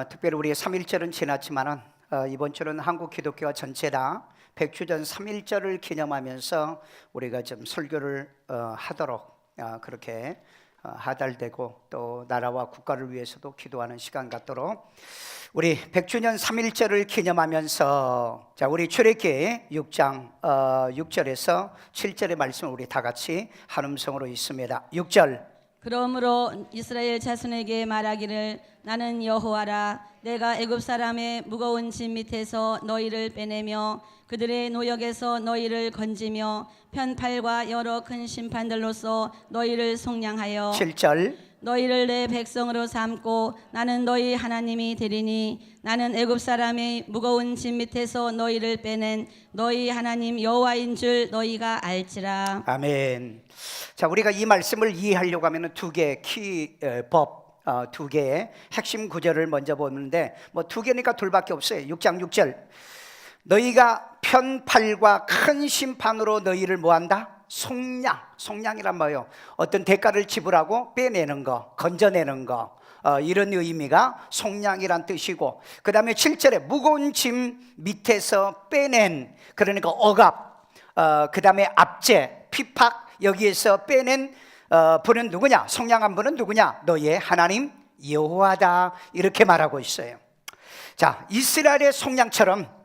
특별히 우리 3.1절은 지났지만은 이번 주는 한국 기독교가 전체 다 백주전 3.1절을 기념하면서 우리가 좀 설교를 하도록 그렇게 하달되고 또 나라와 국가를 위해서도 기도하는 시간 갖도록 우리 100주년 3.1절을 기념하면서 자 우리 출애굽기 6장 6절에서 7절의 말씀을 우리 다 같이 한 음성으로 읽습니다. 6절 그러므로 이스라엘 자손에게 말하기를 나는 여호와라 내가 애굽 사람의 무거운 짐 밑에서 너희를 빼내며 그들의 노역에서 너희를 건지며 편팔과 여러 큰 심판들로서 너희를 속량하여 7절 너희를 내 백성으로 삼고 나는 너희 하나님이 되리니 나는 애굽 사람의 무거운 짐 밑에서 너희를 빼낸 너희 하나님 여호와인 줄 너희가 알지라. 아멘. 자 우리가 이 말씀을 이해하려고 하면 두 개의 두 개의 핵심 구절을 먼저 보는데 뭐 두 개니까 둘밖에 없어요. 6장 6절 너희가 편팔과 큰 심판으로 너희를 뭐한다? 속량이란 뭐예요? 어떤 대가를 지불하고 빼내는 거, 건져내는 거 이런 의미가 속량이란 뜻이고 그 다음에 7절에 무거운 짐 밑에서 빼낸 그러니까 억압 그 다음에 압제, 핍박 여기에서 빼낸 분은 누구냐? 속량한 분은 누구냐? 너희의 하나님 여호와다 이렇게 말하고 있어요. 자 이스라엘의 속량처럼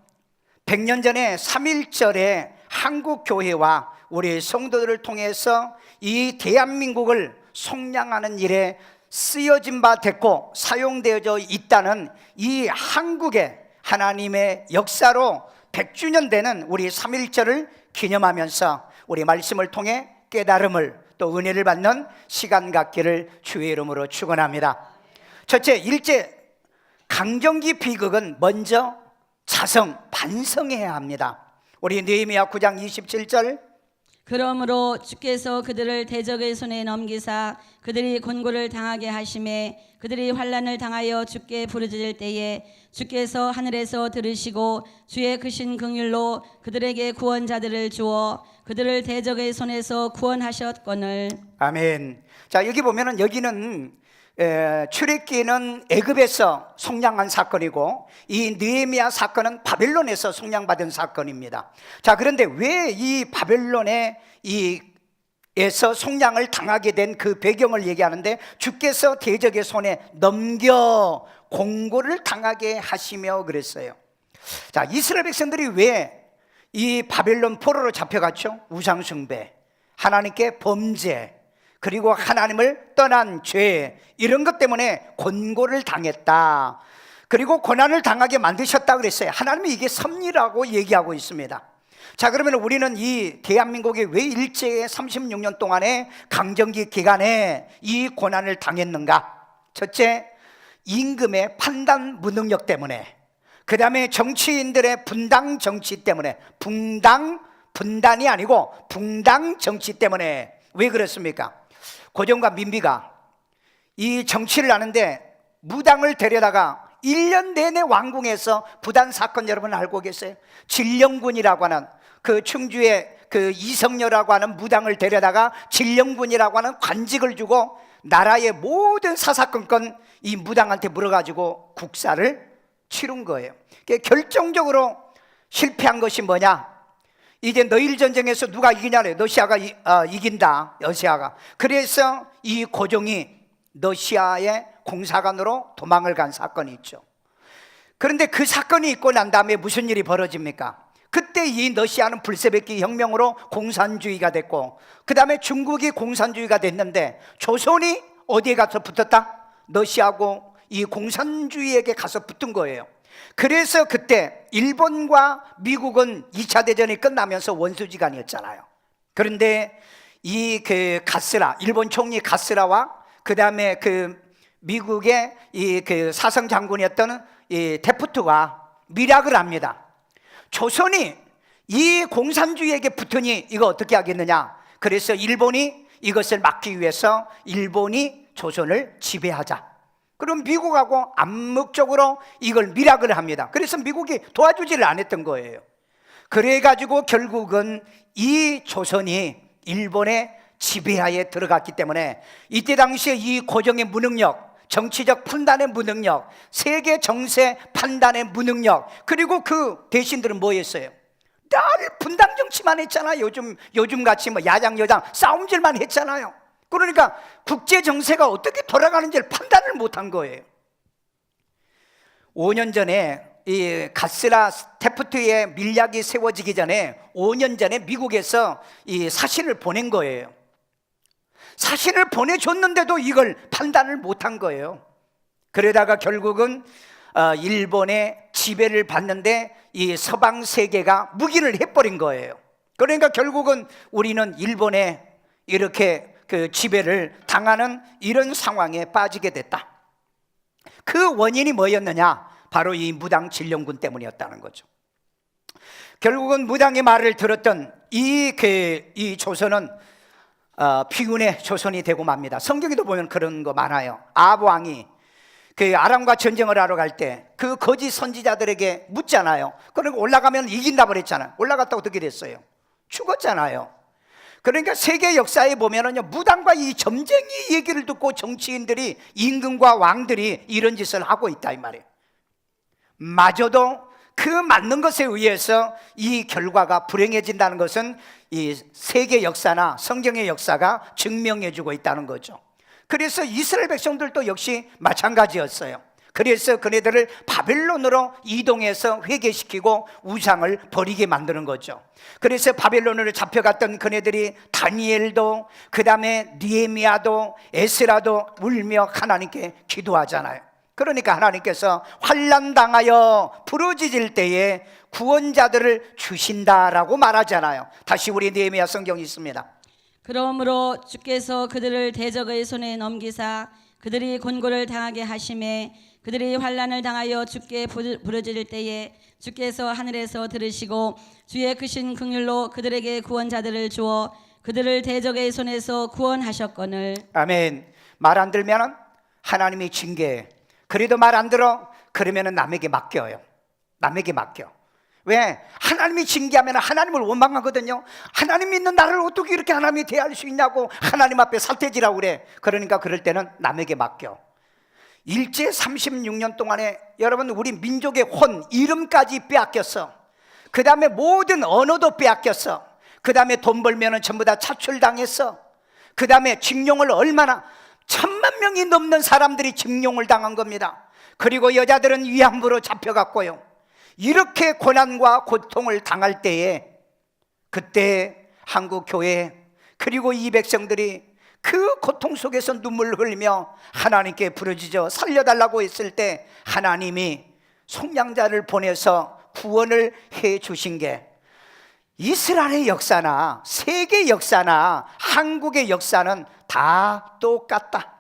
100년 전에 3.1절에 한국 교회와 우리 성도들을 통해서 이 대한민국을 속량하는 일에 쓰여진 바 됐고 사용되어져 있다는 이 한국의 하나님의 역사로 100주년 되는 우리 3.1절을 기념하면서 우리 말씀을 통해 깨달음을 또 은혜를 받는 시간 갖기를 주의 이름으로 축원합니다. 첫째, 일제 강점기 비극은 먼저 반성해야 합니다. 우리 느헤미야 9장 27절 그러므로 주께서 그들을 대적의 손에 넘기사 그들이 곤고를 당하게 하심에 그들이 환난을 당하여 주께 부르짖을 때에 주께서 하늘에서 들으시고 주의 크신 긍휼로 그들에게 구원자들을 주어 그들을 대적의 손에서 구원하셨거늘. 아멘. 자 여기 보면은 여기는 출애굽기는 애굽에서 속량한 사건이고 이 느헤미야 사건은 바벨론에서 속량받은 사건입니다. 자 그런데 왜 이 바벨론에 에서 속량을 당하게 된 그 배경을 얘기하는데 주께서 대적의 손에 넘겨 공고를 당하게 하시며 그랬어요. 자 이스라엘 백성들이 왜 이 바벨론 포로로 잡혀갔죠? 우상숭배, 하나님께 범죄, 그리고 하나님을 떠난 죄 이런 것 때문에 곤고를 당했다. 그리고 고난을 당하게 만드셨다 그랬어요. 하나님이 이게 섭리라고 얘기하고 있습니다. 자 그러면 우리는 이 대한민국이 왜 일제의 36년 동안의 강점기 기간에 이 고난을 당했는가? 첫째, 임금의 판단 무능력 때문에, 그 다음에 정치인들의 분당 정치 때문에, 분단이 아니고 붕당 정치 때문에. 왜 그렇습니까? 고종과 민비가 이 정치를 하는데 무당을 데려다가 1년 내내 왕궁에서 부단 사건 여러분 알고 계세요? 진령군이라고 하는 그 충주의 그 이성녀라고 하는 무당을 데려다가 진령군이라고 하는 관직을 주고 나라의 모든 사사건건 이 무당한테 물어가지고 국사를 치른 거예요. 결정적으로 실패한 것이 뭐냐? 이제 너일 전쟁에서 누가 이기냐래. 러시아가 이긴다. 러시아가. 그래서 이 고종이 러시아의 공사관으로 도망을 간 사건이 있죠. 그런데 그 사건이 있고 난 다음에 무슨 일이 벌어집니까? 그때 이 러시아는 불세베키 혁명으로 공산주의가 됐고 그 다음에 중국이 공산주의가 됐는데 조선이 어디에 가서 붙었다? 러시아하고 이 공산주의에게 가서 붙은 거예요. 그래서 그때 일본과 미국은 2차 대전이 끝나면서 원수지간이었잖아요. 그런데 이 그 가스라, 일본 총리 가스라와 그 다음에 그 미국의 이 그 사성 장군이었던 이 데프트가 밀약을 합니다. 조선이 이 공산주의에게 붙으니 이거 어떻게 하겠느냐? 그래서 일본이 이것을 막기 위해서 일본이 조선을 지배하자. 그럼 미국하고 암묵적으로 이걸 밀약을 합니다. 그래서 미국이 도와주지를 않았던 거예요. 그래가지고 결국은 이 조선이 일본의 지배하에 들어갔기 때문에 이때 당시에 이 고종의 무능력 정치적 판단의 무능력, 세계 정세 판단의 무능력, 그리고 그 대신들은 뭐였어요? 늘 분당 정치만 했잖아요. 요즘 같이 뭐 야당 여당 싸움질만 했잖아요. 그러니까 국제 정세가 어떻게 돌아가는지를 판단을 못한 거예요. 5년 전에 이 가스라 테프트의 밀약이 세워지기 전에 5년 전에 미국에서 이 사신을 보낸 거예요. 사신을 보내줬는데도 이걸 판단을 못한 거예요. 그러다가 결국은 일본의 지배를 받는데 이 서방 세계가 묵인을 해버린 거예요. 그러니까 결국은 우리는 일본에 이렇게 그 지배를 당하는 이런 상황에 빠지게 됐다. 그 원인이 뭐였느냐? 바로 이 무당 진령군 때문이었다는 거죠. 결국은 무당의 말을 들었던 이 조선은 비운의 조선이 되고 맙니다. 성경에도 보면 그런 거 많아요. 아합 왕이 그 아람과 전쟁을 하러 갈 때 그 거짓 선지자들에게 묻잖아요. 그러니까 올라가면 이긴다 그랬잖아요. 올라갔다 어떻게 됐어요? 죽었잖아요. 그러니까 세계 역사에 보면은요, 무당과 이 점쟁이 얘기를 듣고 정치인들이, 임금과 왕들이 이런 짓을 하고 있다 이 말이에요. 마저도 그 맞는 것에 의해서 이 결과가 불행해진다는 것은 이 세계 역사나 성경의 역사가 증명해주고 있다는 거죠. 그래서 이스라엘 백성들도 역시 마찬가지였어요. 그래서 그네들을 바벨론으로 이동해서 회개시키고 우상을 버리게 만드는 거죠. 그래서 바벨론으로 잡혀갔던 그네들이 다니엘도, 그 다음에 느헤미야도, 에스라도 울며 하나님께 기도하잖아요. 그러니까 하나님께서 환난당하여 부르짖을 때에 구원자들을 주신다라고 말하잖아요. 다시 우리 느헤미야 성경이 있습니다. 그러므로 주께서 그들을 대적의 손에 넘기사 그들이 곤고를 당하게 하심에 그들이 환난을 당하여 주께 부르짖을 때에 주께서 하늘에서 들으시고 주의 크신 긍휼로 그들에게 구원자들을 주어 그들을 대적의 손에서 구원하셨거늘. 아멘. 말 안 들면 하나님이 징계해. 그래도 말 안 들어? 그러면 남에게 맡겨요. 남에게 맡겨. 왜? 하나님이 징계하면 하나님을 원망하거든요. 하나님 믿는 나를 어떻게 이렇게 하나님이 대할 수 있냐고 하나님 앞에 살태지라고 그래. 그러니까 그럴 때는 남에게 맡겨. 일제 36년 동안에 여러분 우리 민족의 혼, 이름까지 빼앗겼어. 그 다음에 모든 언어도 빼앗겼어. 그 다음에 돈 벌면 전부 다 차출당했어. 그 다음에 징용을 얼마나 1000만 명이 넘는 사람들이 징용을 당한 겁니다. 그리고 여자들은 위안부로 잡혀갔고요. 이렇게 고난과 고통을 당할 때에 그때 한국 교회 그리고 이 백성들이 그 고통 속에서 눈물을 흘리며 하나님께 부르짖어 살려달라고 했을 때 하나님이 속량자를 보내서 구원을 해 주신 게 이스라엘의 역사나 세계 역사나 한국의 역사는 다 똑같다.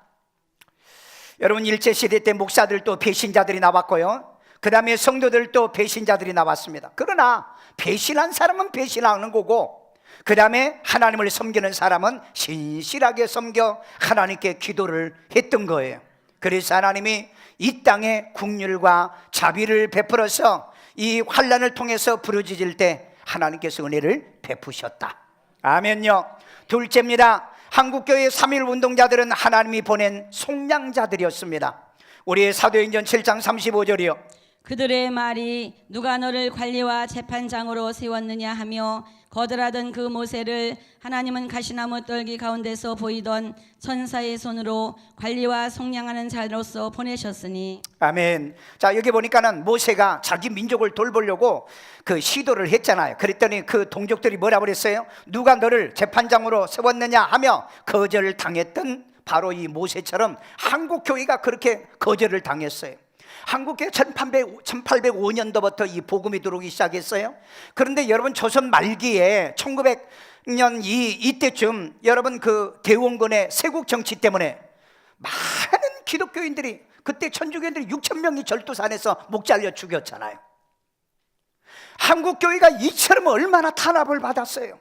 여러분 일제시대 때 목사들도 배신자들이 나왔고요. 그 다음에 성도들도 배신자들이 나왔습니다. 그러나 배신한 사람은 배신하는 거고 그 다음에 하나님을 섬기는 사람은 신실하게 섬겨 하나님께 기도를 했던 거예요. 그래서 하나님이 이 땅에 긍휼과 자비를 베풀어서 이 환난을 통해서 부르짖을 때 하나님께서 은혜를 베푸셨다. 아멘요. 둘째입니다. 한국교회 3.1 운동자들은 하나님이 보낸 속량자들이었습니다. 우리의 사도행전 7장 35절이요. 그들의 말이 누가 너를 관리와 재판장으로 세웠느냐 하며 거절하던 그 모세를 하나님은 가시나무 떨기 가운데서 보이던 천사의 손으로 관리와 속량하는 자로서 보내셨으니. 아멘. 자, 여기 보니까는 모세가 자기 민족을 돌보려고 그 시도를 했잖아요. 그랬더니 그 동족들이 뭐라 그랬어요? 누가 너를 재판장으로 세웠느냐 하며 거절을 당했던 바로 이 모세처럼 한국 교회가 그렇게 거절을 당했어요. 한국교회 1805년도부터 이 복음이 들어오기 시작했어요. 그런데 여러분 조선 말기에 1900년 이때쯤 여러분 그 대원군의 세국 정치 때문에 많은 기독교인들이 그때 천주교인들이 6,000명이 절도산에서 목 잘려 죽였잖아요. 한국교회가 이처럼 얼마나 탄압을 받았어요.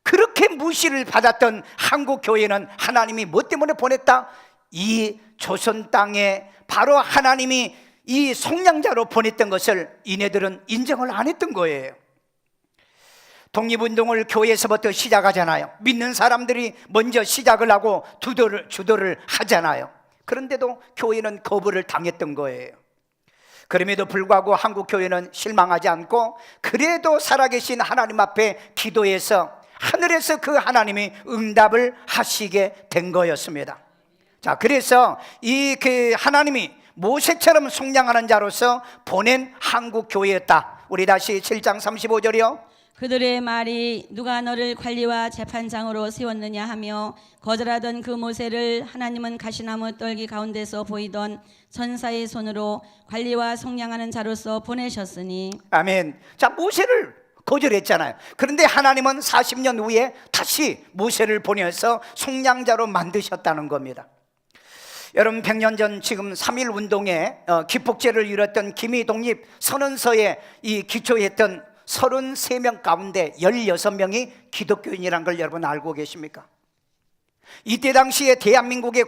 그렇게 무시를 받았던 한국교회는 하나님이 뭐 때문에 보냈다? 이 조선 땅에 바로 하나님이 이 속량자로 보냈던 것을 이네들은 인정을 안 했던 거예요. 독립운동을 교회에서부터 시작하잖아요. 믿는 사람들이 먼저 시작을 하고 주도를 하잖아요. 그런데도 교회는 거부를 당했던 거예요. 그럼에도 불구하고 한국 교회는 실망하지 않고 그래도 살아계신 하나님 앞에 기도해서 하늘에서 그 하나님이 응답을 하시게 된 거였습니다. 자, 그래서 이 하나님이 모세처럼 속량하는 자로서 보낸 한국 교회였다. 우리 다시 7장 35절이요. 그들의 말이 누가 너를 관리와 재판장으로 세웠느냐 하며 거절하던 그 모세를 하나님은 가시나무 떨기 가운데서 보이던 천사의 손으로 관리와 속량하는 자로서 보내셨으니. 아멘. 자, 모세를 거절했잖아요. 그런데 하나님은 40년 후에 다시 모세를 보내서 속량자로 만드셨다는 겁니다. 여러분, 100년 전 지금 3.1 운동에 기폭제를 이뤘던 기미독립 선언서에 이 기초했던 33명 가운데 16명이 기독교인이라는 걸 여러분 알고 계십니까? 이때 당시에 대한민국의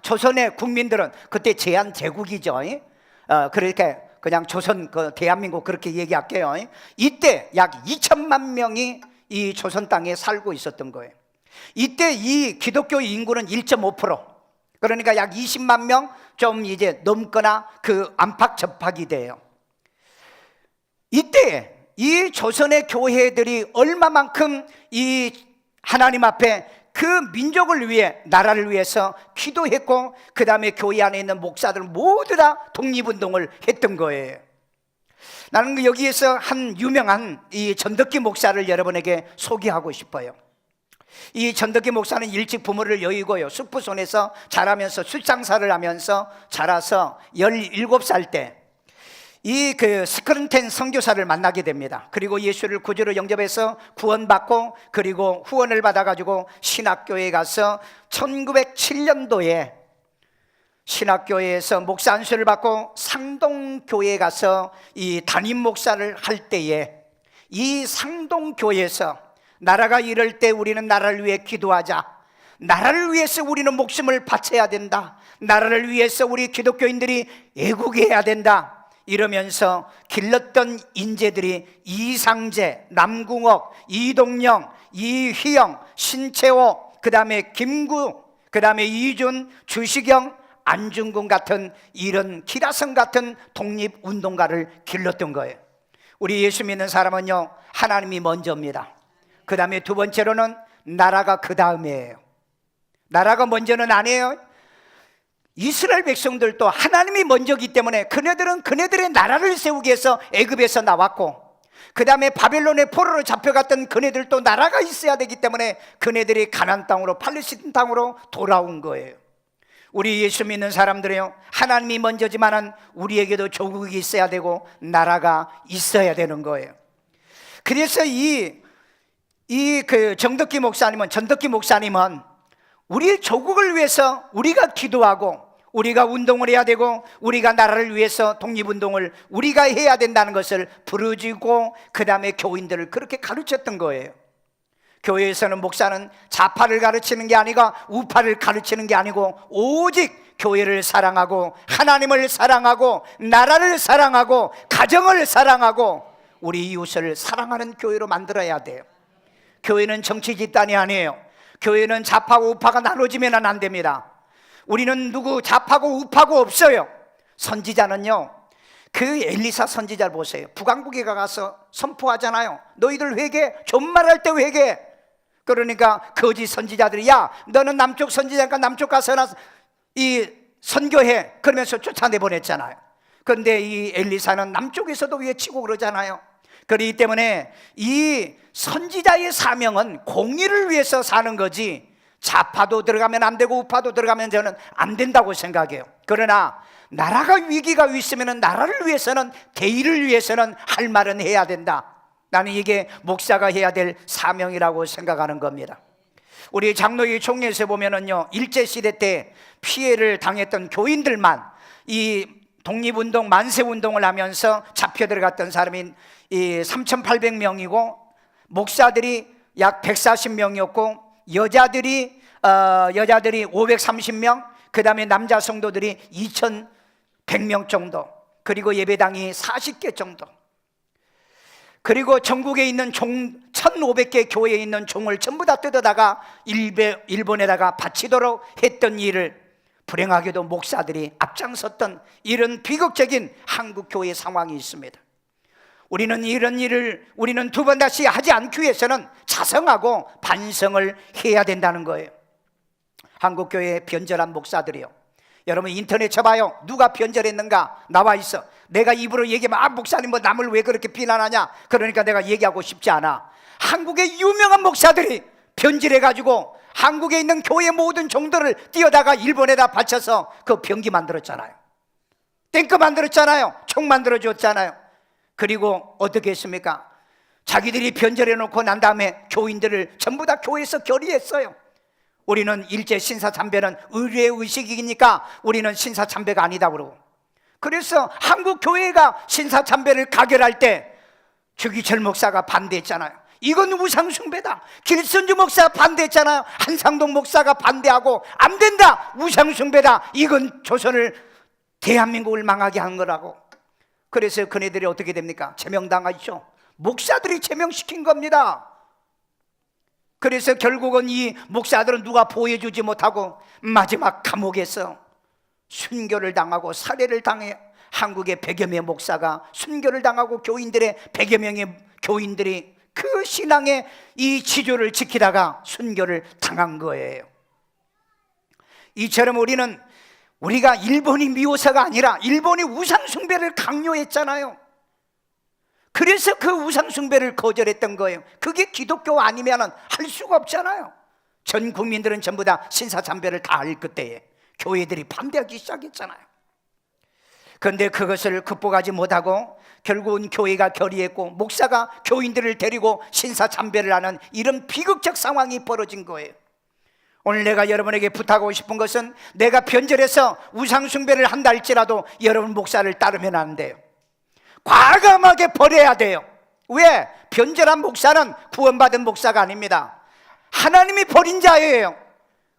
조선의 국민들은 그때 제한제국이죠. 그러니까 그냥 조선 대한민국 그렇게 얘기할게요. 이때 약 2천만 명이 이 조선 땅에 살고 있었던 거예요. 이때 이 기독교 인구는 1.5%, 그러니까 약 20만 명 좀 이제 넘거나 그 안팎 접합이 돼요. 이때 이 조선의 교회들이 얼마만큼 이 하나님 앞에 그 민족을 위해, 나라를 위해서 기도했고, 그 다음에 교회 안에 있는 목사들 모두 다 독립운동을 했던 거예요. 나는 여기에서 한 유명한 이 전덕기 목사를 여러분에게 소개하고 싶어요. 이 전덕기 목사는 일찍 부모를 여의고요, 숙부손에서 자라면서 숫장사를 하면서 자라서 17살 때 이 스크른텐 선교사를 만나게 됩니다. 그리고 예수를 구주로 영접해서 구원받고, 그리고 후원을 받아가지고 신학교에 가서 1907년도에 신학교에서 목사 안수를 받고 상동교회에 가서 이 담임 목사를 할 때에 이 상동교회에서 나라가 이럴 때 우리는 나라를 위해 기도하자, 나라를 위해서 우리는 목숨을 바쳐야 된다, 나라를 위해서 우리 기독교인들이 애국해야 된다, 이러면서 길렀던 인재들이 이상재, 남궁옥, 이동영, 이휘영, 신채호, 그 다음에 김구, 그 다음에 이준, 주시경, 안중근 같은 이런 기라성 같은 독립운동가를 길렀던 거예요. 우리 예수 믿는 사람은요, 하나님이 먼저입니다. 그 다음에 두 번째로는 나라가 그 다음이에요. 나라가 먼저는 아니에요. 이스라엘 백성들도 하나님이 먼저기 때문에 그네들은 그네들의 나라를 세우기 위해서 애굽에서 나왔고, 그 다음에 바벨론의 포로로 잡혀갔던 그네들도 나라가 있어야 되기 때문에 그네들이 가나안 땅으로, 팔레스틴 땅으로 돌아온 거예요. 우리 예수 믿는 사람들은요, 하나님이 먼저지만은 우리에게도 조국이 있어야 되고 나라가 있어야 되는 거예요. 그래서 전덕기 목사님은 우리 조국을 위해서 우리가 기도하고 우리가 운동을 해야 되고 우리가 나라를 위해서 독립운동을 우리가 해야 된다는 것을 부르짖고, 그 다음에 교인들을 그렇게 가르쳤던 거예요. 교회에서는 목사는 좌파를 가르치는 게 아니고 우파를 가르치는 게 아니고 오직 교회를 사랑하고 하나님을 사랑하고 나라를 사랑하고 가정을 사랑하고 우리 이웃을 사랑하는 교회로 만들어야 돼요. 교회는 정치 집단이 아니에요. 교회는 좌파고 우파가 나눠지면 안 됩니다. 우리는 누구 좌파고 우파고 없어요. 선지자는요, 그 엘리사 선지자를 보세요. 북왕국에 가서 선포하잖아요. 너희들 회개, 존말할 때 회개. 그러니까 거짓 선지자들이, 야, 너는 남쪽 선지자니까 남쪽 가서나 이 선교해, 그러면서 쫓아내보냈잖아요. 그런데 이 엘리사는 남쪽에서도 외치고 그러잖아요. 그렇기 때문에 이 선지자의 사명은 공의를 위해서 사는 거지, 좌파도 들어가면 안 되고 우파도 들어가면 저는 안 된다고 생각해요. 그러나 나라가 위기가 있으면 나라를 위해서는, 대의를 위해서는 할 말은 해야 된다. 나는 이게 목사가 해야 될 사명이라고 생각하는 겁니다. 우리 장로회 총회에서 보면은요, 일제시대 때 피해를 당했던 교인들만 이 독립운동, 만세운동을 하면서 잡혀 들어갔던 사람이 이 3,800명이고 목사들이 약 140명이었고 여자들이 530명, 그 다음에 남자 성도들이 2,100명 정도, 그리고 예배당이 40개 정도, 그리고 전국에 있는 종 1,500개 교회에 있는 종을 전부 다 뜯어다가 일본에다가 바치도록 했던 일을 불행하게도 목사들이 앞장섰던 이런 비극적인 한국 교회 상황이 있습니다. 우리는 이런 일을 우리는 두 번 다시 하지 않기 위해서는 자성하고 반성을 해야 된다는 거예요. 한국 교회의 변절한 목사들이요, 여러분 인터넷 쳐봐요. 누가 변절했는가 나와 있어. 내가 입으로 얘기하면 목사님 뭐 남을 왜 그렇게 비난하냐, 그러니까 내가 얘기하고 싶지 않아. 한국의 유명한 목사들이 변질해가지고 한국에 있는 교회 모든 종들을 띄어다가 일본에다 바쳐서 그 병기 만들었잖아요. 탱크 만들었잖아요. 총 만들어줬잖아요. 그리고 어떻게 했습니까? 자기들이 변절해놓고 난 다음에 교인들을 전부 다 교회에서 결의했어요. 우리는 일제 신사참배는 의례의식이니까 우리는 신사참배가 아니다 그러고, 그래서 한국 교회가 신사참배를 가결할 때 주기철 목사가 반대했잖아요. 이건 우상숭배다. 길선주 목사가 반대했잖아요. 한상동 목사가 반대하고 안 된다, 우상숭배다, 이건 조선을 대한민국을 망하게 한 거라고. 그래서 그네들이 어떻게 됩니까? 제명당하죠. 목사들이 제명시킨 겁니다. 그래서 결국은 이 목사들은 누가 보호해주지 못하고 마지막 감옥에서 순교를 당하고 살해를 당해요. 한국의 100여 명의 목사가 순교를 당하고 교인들의 100여 명의 교인들이 그 신앙의 이 지조를 지키다가 순교를 당한 거예요. 이처럼 우리가 일본이 미워서가 아니라 일본이 우상숭배를 강요했잖아요. 그래서 그 우상숭배를 거절했던 거예요. 그게 기독교 아니면 할 수가 없잖아요. 전 국민들은 전부 다 신사참배를 다 할 그때에 교회들이 반대하기 시작했잖아요. 그런데 그것을 극복하지 못하고 결국은 교회가 결의했고 목사가 교인들을 데리고 신사참배를 하는 이런 비극적 상황이 벌어진 거예요. 오늘 내가 여러분에게 부탁하고 싶은 것은, 내가 변절해서 우상숭배를 한다 할지라도 여러분 목사를 따르면 안 돼요. 과감하게 버려야 돼요. 왜? 변절한 목사는 구원받은 목사가 아닙니다. 하나님이 버린 자예요.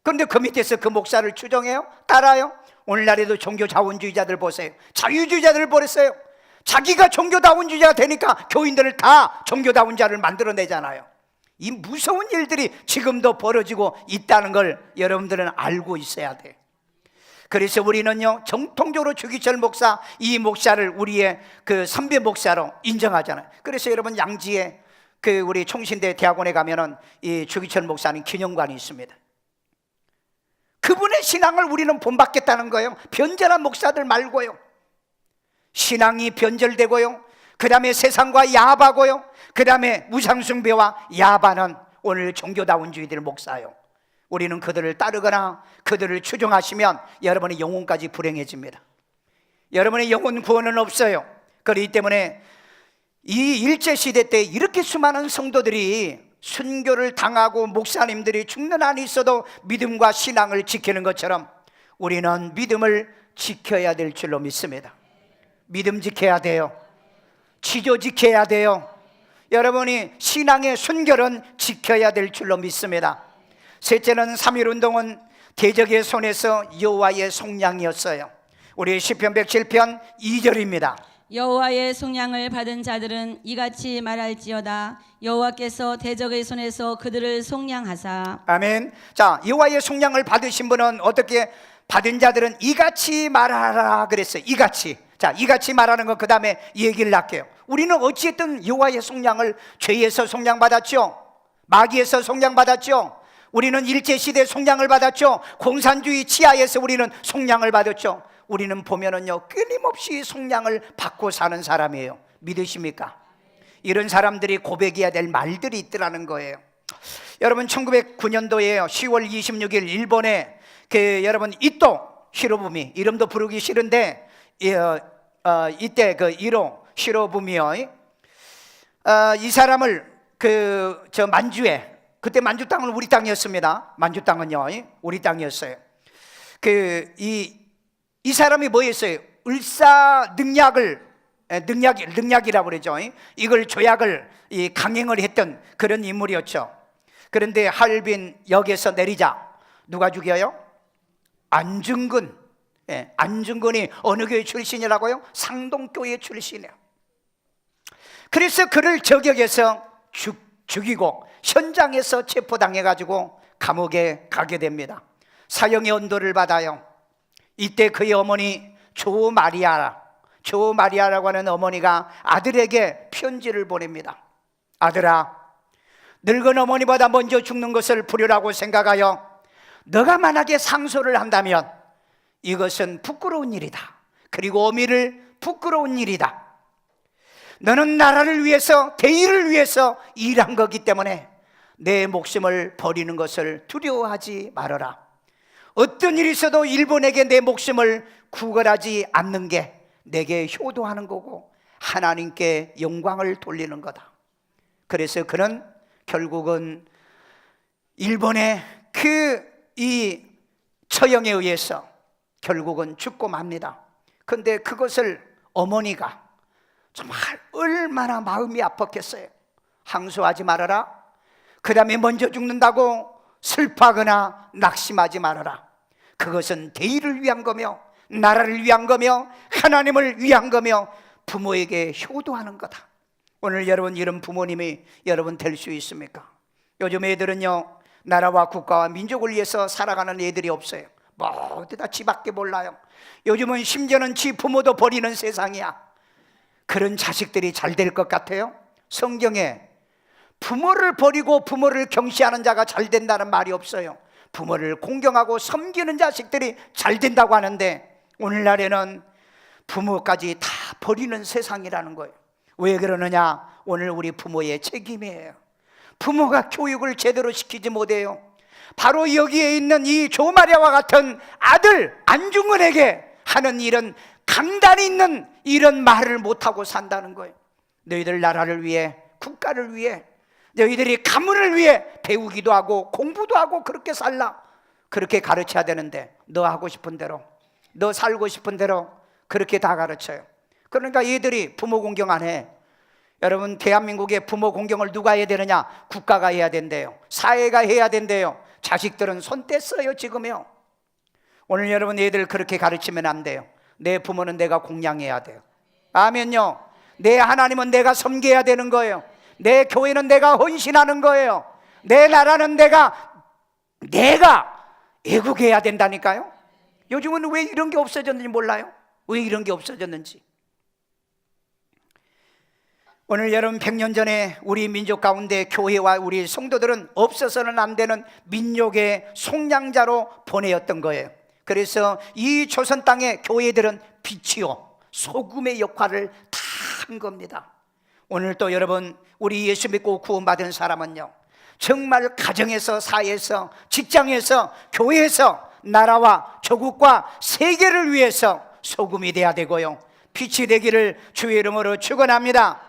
그런데 그 밑에서 그 목사를 추종해요? 따라요? 오늘날에도 종교자원주의자들 보세요. 자유주의자들을 버렸어요. 자기가 종교다원주의자가 되니까 교인들을 다 종교다원자를 만들어내잖아요. 이 무서운 일들이 지금도 벌어지고 있다는 걸 여러분들은 알고 있어야 돼요. 그래서 우리는요, 정통적으로 주기철 목사, 이 목사를 우리의 그 선배 목사로 인정하잖아요. 그래서 여러분 양지에 그 우리 총신대 대학원에 가면은 이 주기철 목사님 기념관이 있습니다. 그분의 신앙을 우리는 본받겠다는 거예요. 변절한 목사들 말고요. 신앙이 변절되고요, 그 다음에 세상과 야합하고요, 그 다음에 우상숭배와 야합하는 오늘 종교다원주의들 목사요. 우리는 그들을 따르거나 그들을 추종하시면 여러분의 영혼까지 불행해집니다. 여러분의 영혼 구원은 없어요. 그렇기 때문에 이 일제시대 때 이렇게 수많은 성도들이 순교를 당하고 목사님들이 죽는 한이 있어도 믿음과 신앙을 지키는 것처럼 우리는 믿음을 지켜야 될 줄로 믿습니다. 믿음 지켜야 돼요. 지조 지켜야 돼요. 여러분이 신앙의 순결은 지켜야 될 줄로 믿습니다. 셋째는 3.1운동은 대적의 손에서 여호와의 속량이었어요. 우리 시편 107편 2절입니다. 여호와의 속량을 받은 자들은 이같이 말할지어다. 여호와께서 대적의 손에서 그들을 속량하사. 아멘. 자, 여호와의 속량을 받으신 분은 어떻게 받은 자들은 이같이 말하라 그랬어요. 이같이. 자, 이같이 말하는 거 그 다음에 얘기를 할게요. 우리는 어찌했든 여호와의 속량을 죄에서 속량받았죠. 마귀에서 속량받았죠. 우리는 일제시대 속량을 받았죠. 공산주의 치하에서 우리는 속량을 받았죠. 우리는 보면은요, 끊임없이 속량을 받고 사는 사람이에요. 믿으십니까? 이런 사람들이 고백해야 될 말들이 있더라는 거예요. 여러분 1909년도에 10월 26일 일본에 여러분 이토 히로부미, 이름도 부르기 싫은데 이때 그 이로 히로부미요, 이 사람을 저 만주에, 그때 만주 땅은 우리 땅이었습니다. 만주 땅은요 우리 땅이었어요. 이 사람이 뭐였어요? 능약이라고 그러죠. 이걸 조약을 강행을 했던 그런 인물이었죠. 그런데 하얼빈 역에서 내리자 누가 죽여요? 안중근. 안중근이 어느 교회 출신이라고요? 상동교회 출신이에요. 그래서 그를 저격해서 죽이고 현장에서 체포당해가지고 감옥에 가게 됩니다. 사형의 언도를 받아요. 이때 그의 어머니 조마리아라고 하는 어머니가 아들에게 편지를 보냅니다. 아들아, 늙은 어머니보다 먼저 죽는 것을 불효라고 생각하여 너가 만약에 상소를 한다면 이것은 부끄러운 일이다. 그리고 어미를 부끄러운 일이다. 너는 나라를 위해서, 대의를 위해서 일한 거기 때문에 내 목숨을 버리는 것을 두려워하지 말아라. 어떤 일이 있어도 일본에게 내 목숨을 구걸하지 않는 게 내게 효도하는 거고 하나님께 영광을 돌리는 거다. 그래서 그는 결국은 일본의 이 처형에 의해서 결국은 죽고 맙니다. 그런데 그것을 어머니가 정말 얼마나 마음이 아팠겠어요. 항소하지 말아라. 그 다음에 먼저 죽는다고 슬퍼하거나 낙심하지 말아라. 그것은 대의를 위한 거며 나라를 위한 거며 하나님을 위한 거며 부모에게 효도하는 거다. 오늘 여러분 이런 부모님이 여러분 될 수 있습니까? 요즘 애들은요, 나라와 국가와 민족을 위해서 살아가는 애들이 없어요. 모두 다 지밖에 몰라요. 요즘은 심지어는 지 부모도 버리는 세상이야. 그런 자식들이 잘 될 것 같아요? 성경에 부모를 버리고 부모를 경시하는 자가 잘 된다는 말이 없어요. 부모를 공경하고 섬기는 자식들이 잘 된다고 하는데 오늘날에는 부모까지 다 버리는 세상이라는 거예요. 왜 그러느냐? 오늘 우리 부모의 책임이에요. 부모가 교육을 제대로 시키지 못해요. 바로 여기에 있는 이 조마리아와 같은 아들 안중근에게 하는 일은 강단이 있는 이런 말을 못하고 산다는 거예요. 너희들 나라를 위해, 국가를 위해, 너희들이 가문을 위해 배우기도 하고 공부도 하고 그렇게 살라. 그렇게 가르쳐야 되는데 너 하고 싶은 대로, 너 살고 싶은 대로 그렇게 다 가르쳐요. 그러니까 얘들이 부모 공경 안 해. 여러분, 대한민국의 부모 공경을 누가 해야 되느냐? 국가가 해야 된대요. 사회가 해야 된대요. 자식들은 손 뗐어요 지금요. 오늘 여러분 애들 그렇게 가르치면 안 돼요. 내 부모는 내가 공양해야 돼요. 아멘요. 내 하나님은 내가 섬겨야 되는 거예요. 내 교회는 내가 헌신하는 거예요. 내 나라는 내가 애국해야 된다니까요. 요즘은 왜 이런 게 없어졌는지 몰라요. 왜 이런 게 없어졌는지. 오늘 여러분 100년 전에 우리 민족 가운데 교회와 우리 성도들은 없어서는 안 되는 민족의 속량자로 보내었던 거예요. 그래서 이 조선 땅의 교회들은 빛이요 소금의 역할을 다 한 겁니다. 오늘 또 여러분 우리 예수 믿고 구원받은 사람은요, 정말 가정에서, 사회에서, 직장에서, 교회에서 나라와 조국과 세계를 위해서 소금이 돼야 되고요, 빛이 되기를 주의 이름으로 축원합니다.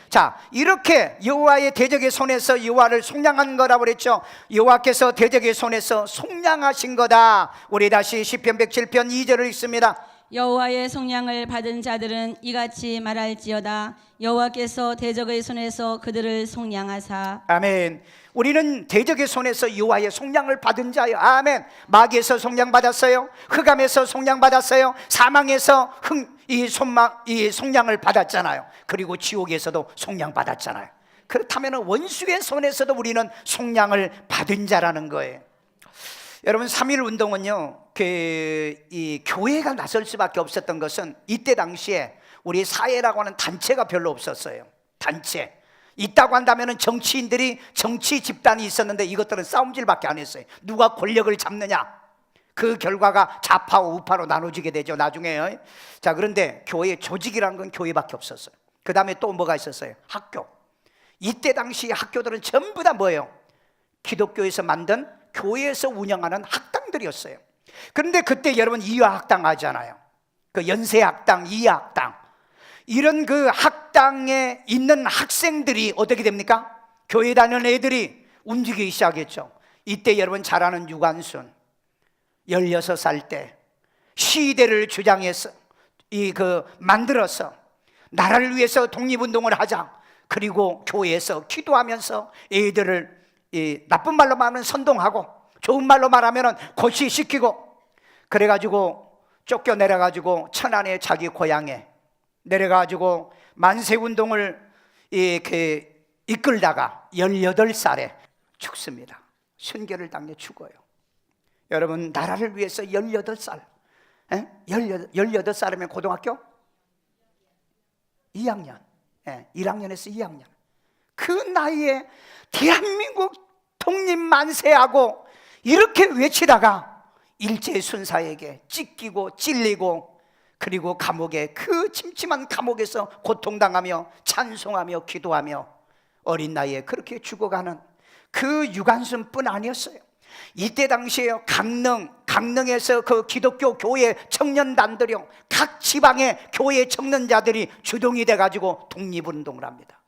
자, 이렇게 여호와의 대적의 손에서 여호와를 속량한 거라고 그랬죠. 여호와께서 대적의 손에서 속량하신 거다. 우리 다시 시편 107편 2절을 읽습니다. 여호와의 속량을 받은 자들은 이같이 말할지어다. 여호와께서 대적의 손에서 그들을 속량하사. 아멘. 우리는 대적의 손에서 여호와의 속량을 받은 자예요. 아멘. 마귀에서 속량받았어요. 흑암에서 속량받았어요. 사망에서 이 속량을 받았잖아요. 그리고 지옥에서도 속량받았잖아요. 그렇다면 원수의 손에서도 우리는 속량을 받은 자라는 거예요. 여러분 3.1 운동은요, 이 교회가 나설 수밖에 없었던 것은 이때 당시에 우리 사회라고 하는 단체가 별로 없었어요. 단체 있다고 한다면 정치인들이 정치 집단이 있었는데 이것들은 싸움질밖에 안 했어요. 누가 권력을 잡느냐, 그 결과가 좌파와 우파로 나눠지게 되죠 나중에. 자, 그런데 교회 조직이라는 건 교회밖에 없었어요. 그 다음에 또 뭐가 있었어요? 학교. 이때 당시 학교들은 전부 다 뭐예요? 기독교에서 만든, 교회에서 운영하는 학당들이었어요. 그런데 그때 여러분 이화학당 하잖아요. 그 연세학당, 이화학당, 이런 그 학당에 있는 학생들이 어떻게 됩니까? 교회 다니는 애들이 움직이기 시작했죠. 이때 여러분 잘 아는 유관순 16살 때 시대를 주장해서 만들어서 나라를 위해서 독립운동을 하자. 그리고 교회에서 기도하면서 애들을 나쁜 말로 말하면 선동하고 좋은 말로 말하면 고시시키고, 그래가지고 쫓겨내려가지고 천안에 자기 고향에 내려가지고 만세운동을 이끌다가 18살에 죽습니다. 순교를 당해 죽어요. 여러분 나라를 위해서 18살, 18살이면 고등학교 2학년, 1학년에서 2학년. 그 나이에 대한민국 독립 만세하고 이렇게 외치다가 일제순사에게 찢기고 찔리고, 그리고 감옥에, 그 침침한 감옥에서 고통당하며 찬송하며 기도하며 어린 나이에 그렇게 죽어가는 그 유관순뿐 아니었어요. 이때 당시에 강릉에서 그 기독교 교회 청년단들이요, 각 지방의 교회 청년자들이 주동이 돼가지고 독립운동을 합니다.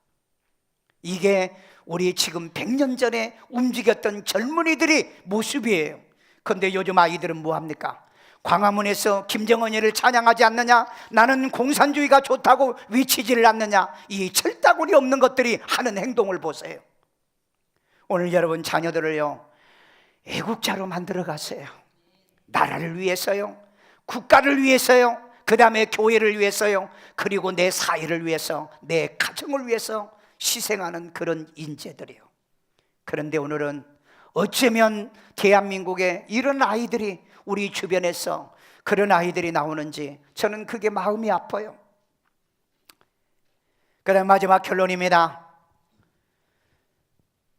이게 우리 지금 100년 전에 움직였던 젊은이들이 모습이에요. 그런데 요즘 아이들은 뭐합니까? 광화문에서 김정은이를 찬양하지 않느냐, 나는 공산주의가 좋다고 외치지를 않느냐, 이 철다구리 없는 것들이 하는 행동을 보세요. 오늘 여러분 자녀들을요, 애국자로 만들어 가세요. 나라를 위해서요, 국가를 위해서요, 그 다음에 교회를 위해서요, 그리고 내 사회를 위해서, 내 가정을 위해서 희생하는 그런 인재들이요. 그런데 오늘은 어쩌면 대한민국에 이런 아이들이, 우리 주변에서 그런 아이들이 나오는지 저는 그게 마음이 아파요. 그 다음 마지막 결론입니다.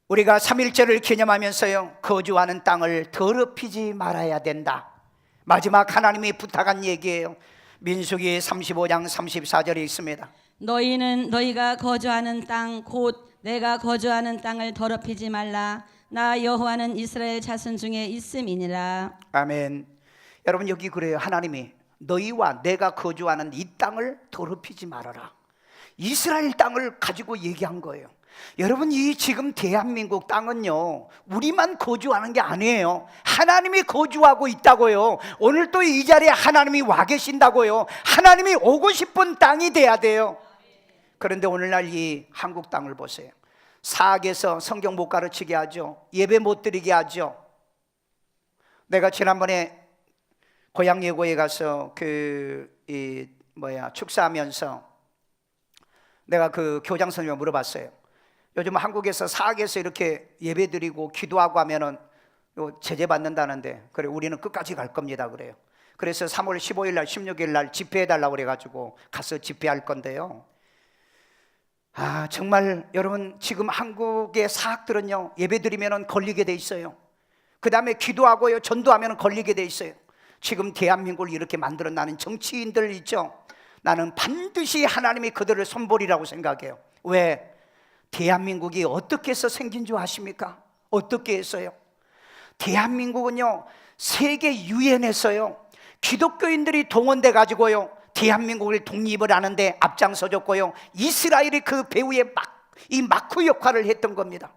우리가 3.1절을 기념하면서요, 거주하는 땅을 더럽히지 말아야 된다. 마지막 하나님이 부탁한 얘기예요. 민수기 35장 34절에 있습니다. 너희는 너희가 거주하는 땅 곧 내가 거주하는 땅을 더럽히지 말라. 나 여호와는 이스라엘 자손 중에 있음이니라. 아멘. 여러분 여기 그래요. 하나님이 너희와 내가 거주하는 이 땅을 더럽히지 말아라. 이스라엘 땅을 가지고 얘기한 거예요. 여러분 이 지금 대한민국 땅은요, 우리만 거주하는 게 아니에요. 하나님이 거주하고 있다고요. 오늘 또 이 자리에 하나님이 와 계신다고요. 하나님이 오고 싶은 땅이 돼야 돼요. 그런데 오늘날 이 한국 땅을 보세요. 사학에서 성경 못 가르치게 하죠. 예배 못 드리게 하죠. 내가 지난번에 고향 예고에 가서 축사하면서 내가 그 교장 선생님을 물어봤어요. 요즘 한국에서 사학에서 이렇게 예배 드리고 기도하고 하면은 제재 받는다는데, 그래 우리는 끝까지 갈 겁니다 그래요. 그래서 3월 15일 날 16일 날 집회해 달라고 그래가지고 가서 집회할 건데요, 정말 여러분 지금 한국의 사학들은요, 예배 드리면은 걸리게 돼 있어요. 그 다음에 기도하고요, 전도하면은 걸리게 돼 있어요. 지금 대한민국을 이렇게 만들어나는 정치인들 있죠, 나는 반드시 하나님이 그들을 손보리라고 생각해요. 왜? 대한민국이 어떻게 해서 생긴 줄 아십니까? 어떻게 했어요? 대한민국은요, 세계 유엔에서요, 기독교인들이 동원돼 가지고요, 대한민국을 독립을 하는데 앞장서줬고요, 이스라엘이 그 배후에 이 마크 역할을 했던 겁니다.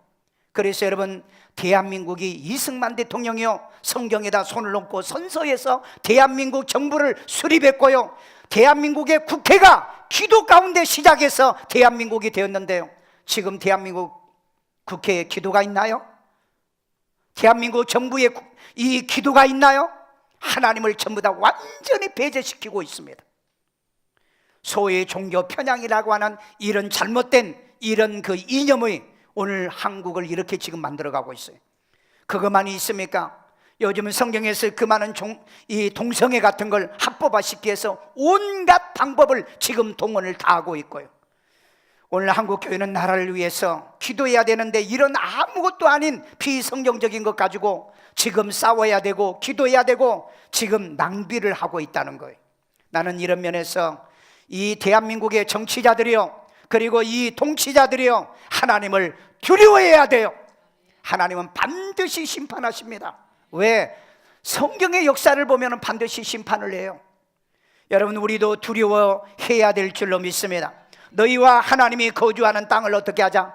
그래서 여러분 대한민국이 이승만 대통령이요, 성경에다 손을 얹고 선서해서 대한민국 정부를 수립했고요, 대한민국의 국회가 기도 가운데 시작해서 대한민국이 되었는데요, 지금 대한민국 국회에 기도가 있나요? 대한민국 정부에 이 기도가 있나요? 하나님을 전부 다 완전히 배제시키고 있습니다. 소위 종교 편향이라고 하는 이런 잘못된 이런 그 이념의 오늘 한국을 이렇게 지금 만들어가고 있어요. 그것만이 있습니까? 요즘은 성경에서 그 많은 이 동성애 같은 걸 합법화시키기 위해서 온갖 방법을 지금 동원을 다 하고 있고요. 오늘 한국 교회는 나라를 위해서 기도해야 되는데 이런 아무것도 아닌 비성경적인 것 가지고 지금 싸워야 되고 기도해야 되고 지금 낭비를 하고 있다는 거예요. 나는 이런 면에서 이 대한민국의 정치자들이요, 그리고 이 통치자들이요, 하나님을 두려워해야 돼요. 하나님은 반드시 심판하십니다. 왜? 성경의 역사를 보면 반드시 심판을 해요. 여러분 우리도 두려워해야 될 줄로 믿습니다. 너희와 하나님이 거주하는 땅을 어떻게 하자?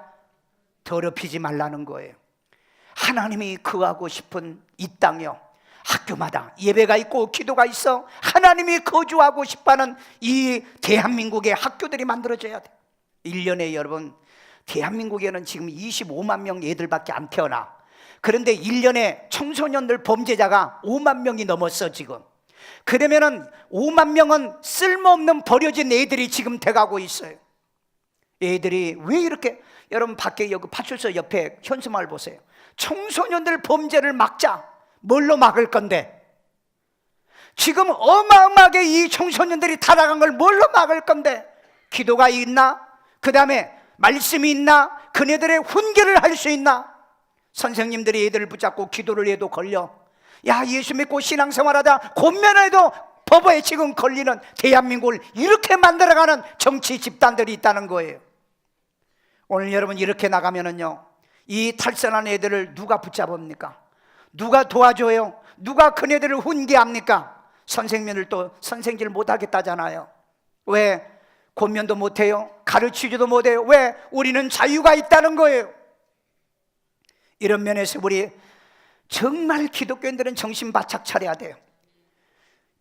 더럽히지 말라는 거예요. 하나님이 거하고 싶은 이 땅이요, 학교마다 예배가 있고 기도가 있어 하나님이 거주하고 싶어하는 이 대한민국의 학교들이 만들어져야 돼. 1년에 여러분 대한민국에는 지금 25만 명 애들밖에 안 태어나. 그런데 1년에 청소년들 범죄자가 5만 명이 넘었어 지금. 그러면은 5만 명은 쓸모없는 버려진 애들이 지금 돼가고 있어요. 애들이 왜 이렇게, 여러분 밖에 여기 파출소 옆에 현수마을 보세요. 청소년들 범죄를 막자. 뭘로 막을 건데? 지금 어마어마하게 이 청소년들이 타락한 걸 뭘로 막을 건데? 기도가 있나? 그 다음에 말씀이 있나? 그네들의 훈계를 할 수 있나? 선생님들이 애들을 붙잡고 기도를 해도 걸려. 야, 예수 믿고 신앙생활하다 권면해도 법에 지금 걸리는 대한민국을 이렇게 만들어가는 정치 집단들이 있다는 거예요. 오늘 여러분 이렇게 나가면은요, 이 탈선한 애들을 누가 붙잡습니까? 누가 도와줘요? 누가 그네들을 훈계합니까? 선생님들도 선생질 못하겠다잖아요. 왜? 권면도 못해요. 가르치지도 못해요. 왜? 우리는 자유가 있다는 거예요. 이런 면에서 우리 정말 기독교인들은 정신 바짝 차려야 돼요.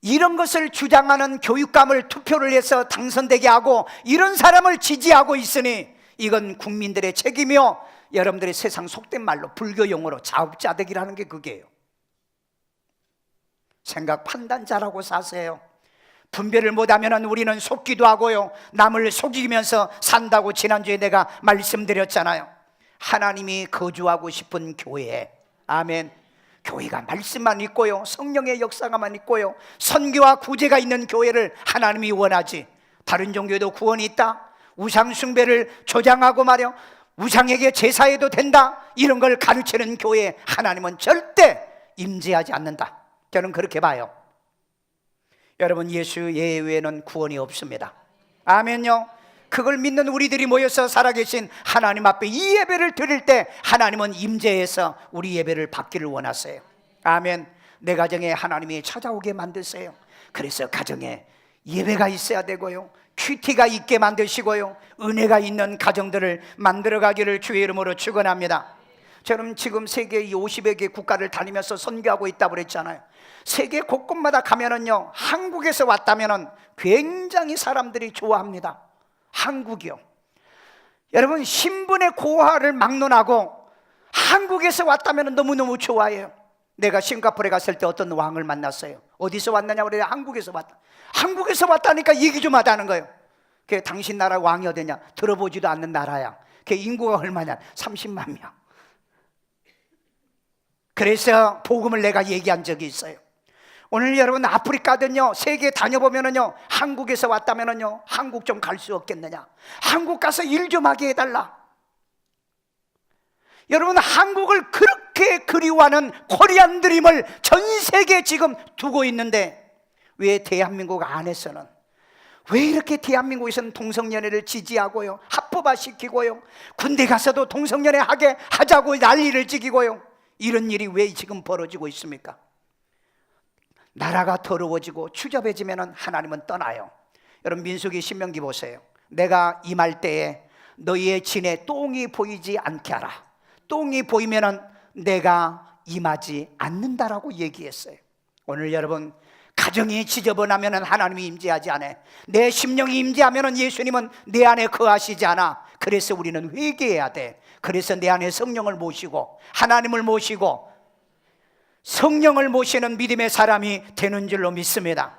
이런 것을 주장하는 교육감을 투표를 해서 당선되게 하고 이런 사람을 지지하고 있으니 이건 국민들의 책임이요, 여러분들의 세상 속된 말로 불교 용어로 자업자득이라는 게 그게요. 생각 판단 잘하고 사세요. 분별을 못하면 우리는 속기도 하고요, 남을 속이면서 산다고 지난주에 내가 말씀드렸잖아요. 하나님이 거주하고 싶은 교회, 아멘. 교회가 말씀만 있고요, 성령의 역사가만 있고요, 선교와 구제가 있는 교회를 하나님이 원하지. 다른 종교에도 구원이 있다, 우상 숭배를 조장하고 말이요, 우상에게 제사해도 된다, 이런 걸 가르치는 교회에 하나님은 절대 임재하지 않는다. 저는 그렇게 봐요. 여러분, 예수 예외에는 구원이 없습니다. 아멘요. 그걸 믿는 우리들이 모여서 살아계신 하나님 앞에 이 예배를 드릴 때 하나님은 임재해서 우리 예배를 받기를 원하세요. 아멘. 내 가정에 하나님이 찾아오게 만드세요. 그래서 가정에 예배가 있어야 되고요, 큐티가 있게 만드시고요, 은혜가 있는 가정들을 만들어가기를 주의 이름으로 축원합니다. 저는 지금 세계 50여 개 국가를 다니면서 선교하고 있다고 그랬잖아요. 세계 곳곳마다 가면은요, 한국에서 왔다면은 굉장히 사람들이 좋아합니다. 한국이요. 여러분, 신분의 고하를 막론하고 한국에서 왔다면 너무너무 좋아해요. 내가 싱가포르에 갔을 때 어떤 왕을 만났어요. 어디서 왔느냐고 그래요. 한국에서 왔다. 한국에서 왔다니까 얘기 좀 하자는 거예요. 그 당신 나라 왕이 어디냐? 들어보지도 않는 나라야. 그 인구가 얼마냐? 30만 명. 그래서 복음을 내가 얘기한 적이 있어요. 오늘 여러분 아프리카든요, 세계 다녀보면은요, 한국에서 왔다면은요, 한국 좀 갈 수 없겠느냐? 한국 가서 일 좀 하게 해달라. 여러분, 한국을 그렇게 그리워하는 코리안 드림을 전 세계에 지금 두고 있는데 왜 대한민국 안에서는, 왜 이렇게 대한민국에서는 동성연애를 지지하고요, 합법화시키고요, 군대 가서도 동성연애 하자고 난리를 찍이고요, 이런 일이 왜 지금 벌어지고 있습니까? 나라가 더러워지고 추잡해지면 하나님은 떠나요. 여러분, 민수기 신명기 보세요. 내가 임할 때에 너희의 진에 똥이 보이지 않게 하라. 똥이 보이면 내가 임하지 않는다라고 얘기했어요. 오늘 여러분, 가정이 지저분하면 하나님이 임재하지 않아. 내 심령이 임재하면 예수님은 내 안에 거하시지 않아. 그래서 우리는 회개해야 돼. 그래서 내 안에 성령을 모시고 하나님을 모시고 성령을 모시는 믿음의 사람이 되는 줄로 믿습니다.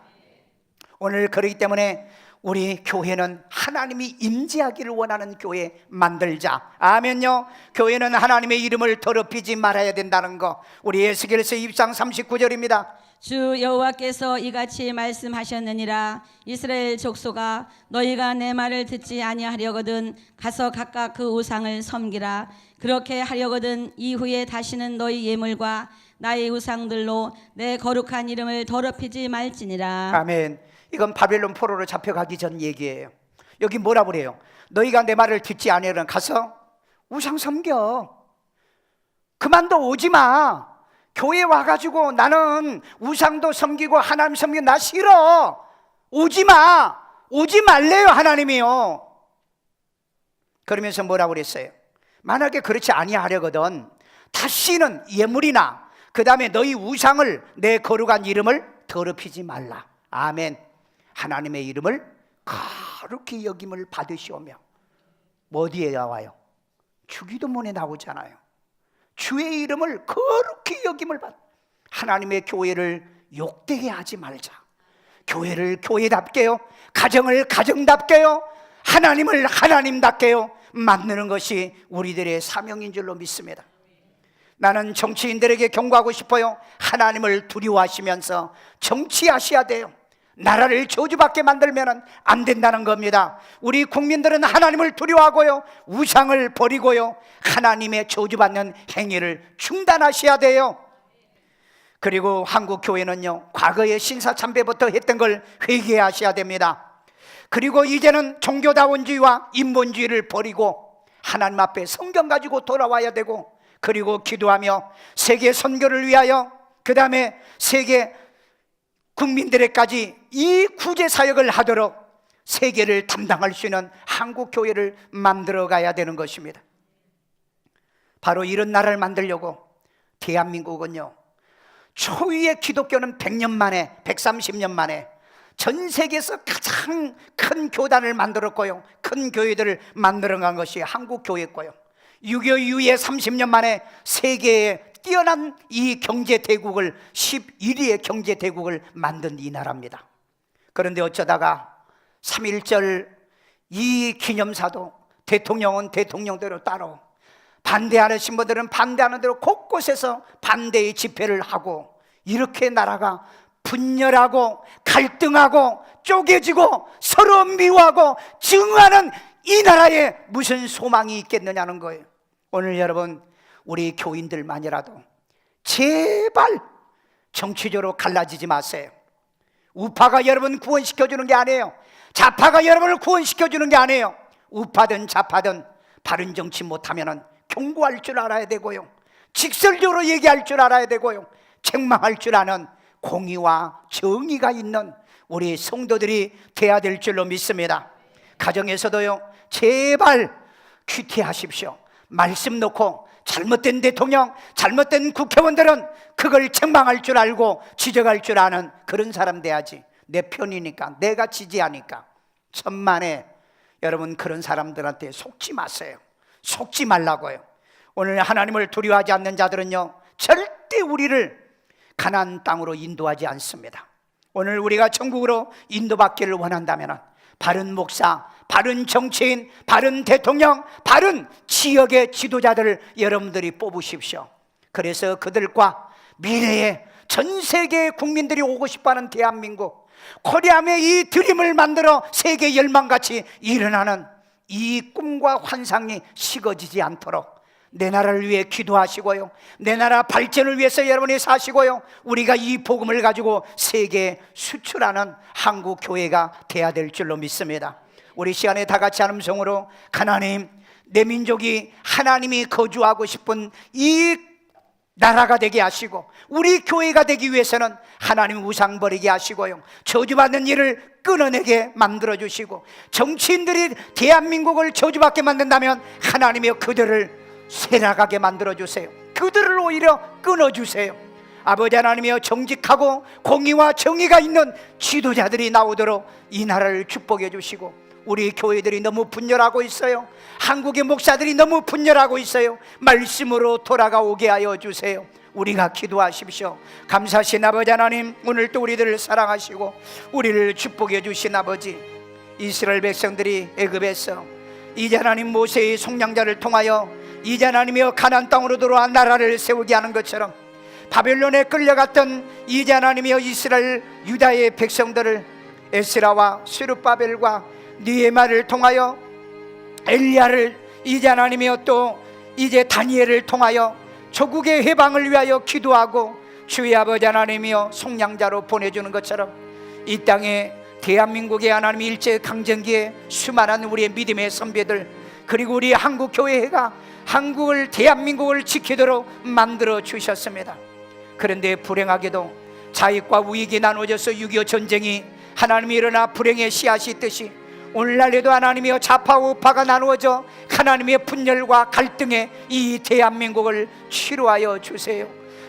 오늘 그렇기 때문에 우리 교회는 하나님이 임재하기를 원하는 교회 만들자. 아멘요. 교회는 하나님의 이름을 더럽히지 말아야 된다는 거, 우리 에스겔서 2장 39절입니다 주 여호와께서 이같이 말씀하셨느니라. 이스라엘 족속아, 너희가 내 말을 듣지 아니하려거든 가서 각각 그 우상을 섬기라. 그렇게 하려거든 이후에 다시는 너희 예물과 나의 우상들로 내 거룩한 이름을 더럽히지 말지니라. 아멘. 이건 바벨론 포로로 잡혀가기 전 얘기예요. 여기 뭐라 그래요? 너희가 내 말을 듣지 아니하면 가서 우상 섬겨. 그만둬, 오지 마. 교회 와가지고 나는 우상도 섬기고 하나님 섬기고 나 싫어. 오지 마. 오지 말래요, 하나님이요. 그러면서 뭐라고 그랬어요? 만약에 그렇지 아니하려거든 다시는 예물이나 그 다음에 너희 우상을, 내 거룩한 이름을 더럽히지 말라. 아멘. 하나님의 이름을 거룩히 여김을 받으시오며, 어디에 나와요? 주기도문에 나오잖아요. 주의 이름을 거룩히 여김을 받. 하나님의 교회를 욕되게 하지 말자. 교회를 교회답게요, 가정을 가정답게요, 하나님을 하나님답게요 만드는 것이 우리들의 사명인 줄로 믿습니다. 나는 정치인들에게 경고하고 싶어요. 하나님을 두려워하시면서 정치하셔야 돼요. 나라를 저주받게 만들면 안 된다는 겁니다. 우리 국민들은 하나님을 두려워하고요, 우상을 버리고요, 하나님의 저주받는 행위를 중단하셔야 돼요. 그리고 한국 교회는요, 과거에 신사참배부터 했던 걸 회개하셔야 됩니다. 그리고 이제는 종교다원주의와 인본주의를 버리고 하나님 앞에 성경 가지고 돌아와야 되고, 그리고 기도하며 세계 선교를 위하여, 그 다음에 세계 국민들에까지 이 구제 사역을 하도록 세계를 담당할 수 있는 한국 교회를 만들어 가야 되는 것입니다. 바로 이런 나라를 만들려고 대한민국은요, 초유의 기독교는 100년 만에, 130년 만에 전 세계에서 가장 큰 교단을 만들었고요, 큰 교회들을 만들어간 것이 한국 교회였고요, 6.25 이후에 30년 만에 세계에 뛰어난 이 경제대국을, 11위의 경제대국을 만든 이 나라입니다. 그런데 어쩌다가 3.1절 이 기념사도 대통령은 대통령대로 따로, 반대하는 분들은 반대하는 대로 곳곳에서 반대의 집회를 하고, 이렇게 나라가 분열하고 갈등하고 쪼개지고 서로 미워하고 증오하는 이 나라에 무슨 소망이 있겠느냐는 거예요. 오늘 여러분, 우리 교인들만이라도 제발 정치적으로 갈라지지 마세요. 우파가 여러분 구원시켜주는 게 아니에요. 좌파가 여러분을 구원시켜주는 게 아니에요. 우파든 좌파든 바른 정치 못하면 경고할 줄 알아야 되고요, 직설적으로 얘기할 줄 알아야 되고요, 책망할 줄 아는 공의와 정의가 있는 우리 성도들이 돼야 될 줄로 믿습니다. 가정에서도요, 제발 큐티하십시오. 말씀 놓고 잘못된 대통령, 잘못된 국회의원들은 그걸 책망할 줄 알고 지적할 줄 아는 그런 사람 돼야지. 내 편이니까, 내가 지지하니까. 천만에 여러분, 그런 사람들한테 속지 마세요. 속지 말라고요. 오늘 하나님을 두려워하지 않는 자들은요, 절대 우리를 가나안 땅으로 인도하지 않습니다. 오늘 우리가 천국으로 인도받기를 원한다면 바른 목사, 바른 정치인, 바른 대통령, 바른 지역의 지도자들을 여러분들이 뽑으십시오. 그래서 그들과 미래에 전 세계 국민들이 오고 싶어하는 대한민국, 코리아의 이 드림을 만들어 세계 열망같이 일어나는 이 꿈과 환상이 식어지지 않도록 내 나라를 위해 기도하시고요, 내 나라 발전을 위해서 여러분이 사시고요, 우리가 이 복음을 가지고 세계에 수출하는 한국 교회가 돼야 될 줄로 믿습니다. 우리 시간에 다 같이 한 음성으로, 하나님, 내 민족이 하나님이 거주하고 싶은 이 나라가 되게 하시고, 우리 교회가 되기 위해서는 하나님 우상 버리게 하시고요, 저주받는 일을 끊어내게 만들어주시고, 정치인들이 대한민국을 저주받게 만든다면 하나님이여 그들을 쇠락하게 만들어주세요. 그들을 오히려 끊어주세요. 아버지 하나님이여, 정직하고 공의와 정의가 있는 지도자들이 나오도록 이 나라를 축복해 주시고, 우리 교회들이 너무 분열하고 있어요. 한국의 목사들이 너무 분열하고 있어요. 말씀으로 돌아가오게 하여 주세요. 우리가 기도하십시오. 감사하신 아버지 하나님, 오늘 또 우리들을 사랑하시고 우리를 축복해 주신 아버지, 이스라엘 백성들이 애굽에서 이제 하나님 모세의 속량자를 통하여 이제 하나님이여 가나안 땅으로 들어와 나라를 세우게 하는 것처럼, 바벨론에 끌려갔던 이제 하나님이여 이스라엘 유다의 백성들을 에스라와 스룹바벨과 느헤미야를 통하여, 엘리야를 이제 하나님이여 또 이제 다니엘을 통하여 조국의 해방을 위하여 기도하고 주의 아버지 하나님이여 속량자로 보내주는 것처럼, 이 땅에 대한민국의 하나님 일제강점기에 수많은 우리의 믿음의 선배들, 그리고 우리 한국교회가 한국을, 대한민국을 지키도록 만들어 주셨습니다. 그런데 불행하게도 자익과 우익이 나눠져서 6.25 전쟁이 하나님이 일어나 불행의 씨앗이 있듯이, 오늘날에도 하나님이여 좌파 우파가 나누어져 하나님의 분열과 갈등에 이 대한민국을 치료하여 주세요.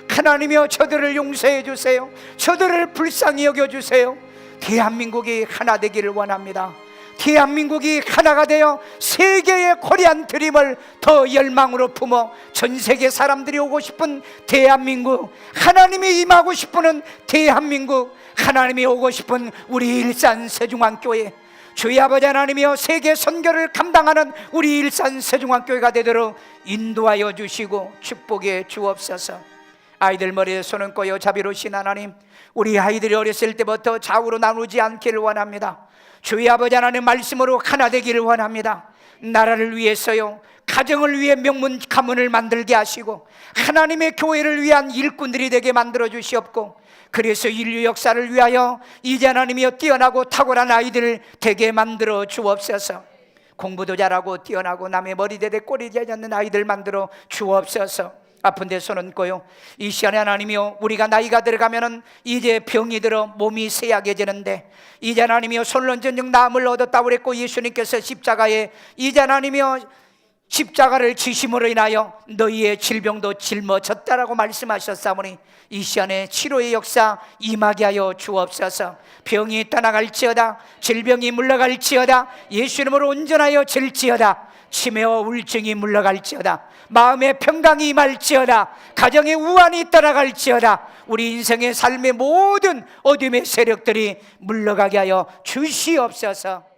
하나님이여 저들을 용서해 주세요. 저들을 불쌍히 여겨주세요. 대한민국이 하나 되기를 원합니다. 대한민국이 하나가 되어 세계의 코리안 드림을 더 열망으로 품어 전 세계 사람들이 오고 싶은 대한민국, 하나님이 임하고 싶은 대한민국, 하나님이 오고 싶은 우리 일산 세중앙교회, 주의 아버지 하나님이여, 세계 선교를 감당하는 우리 일산 세종학교회가 되도록 인도하여 주시고 축복해 주옵소서. 아이들 머리에 손은 꼬여 자비로우신 하나님, 우리 아이들이 어렸을 때부터 좌우로 나누지 않기를 원합니다. 주의 아버지 하나님 말씀으로 하나 되기를 원합니다. 나라를 위해서요, 가정을 위해 명문 가문을 만들게 하시고 하나님의 교회를 위한 일꾼들이 되게 만들어 주시옵고, 그래서 인류 역사를 위하여 이제 하나님이여 뛰어나고 탁월한 아이들을 되게 만들어 주옵소서. 공부도 잘하고 뛰어나고 남의 머리대대 꼬리대지 않는 아이들 만들어 주옵소서. 아픈 데 손 얹고요, 이 시간에 하나님이여, 우리가 나이가 들어가면은 이제 병이 들어 몸이 쇠약해지는데, 이제 하나님이여 손을 얹은 즉 나음을 얻었다 그랬고, 예수님께서 십자가에 이제 하나님이여 십자가를 지심으로 인하여 너희의 질병도 짊어졌다라고 말씀하셨사오니 이 시간에 치료의 역사 임하게 하여 주옵소서. 병이 떠나갈지어다, 질병이 물러갈지어다, 예수 이름으로 온전하여 질지어다. 치매와 우울증이 물러갈지어다, 마음의 평강이 임할지어다, 가정의 우환이 떠나갈지어다. 우리 인생의 삶의 모든 어둠의 세력들이 물러가게 하여 주시옵소서.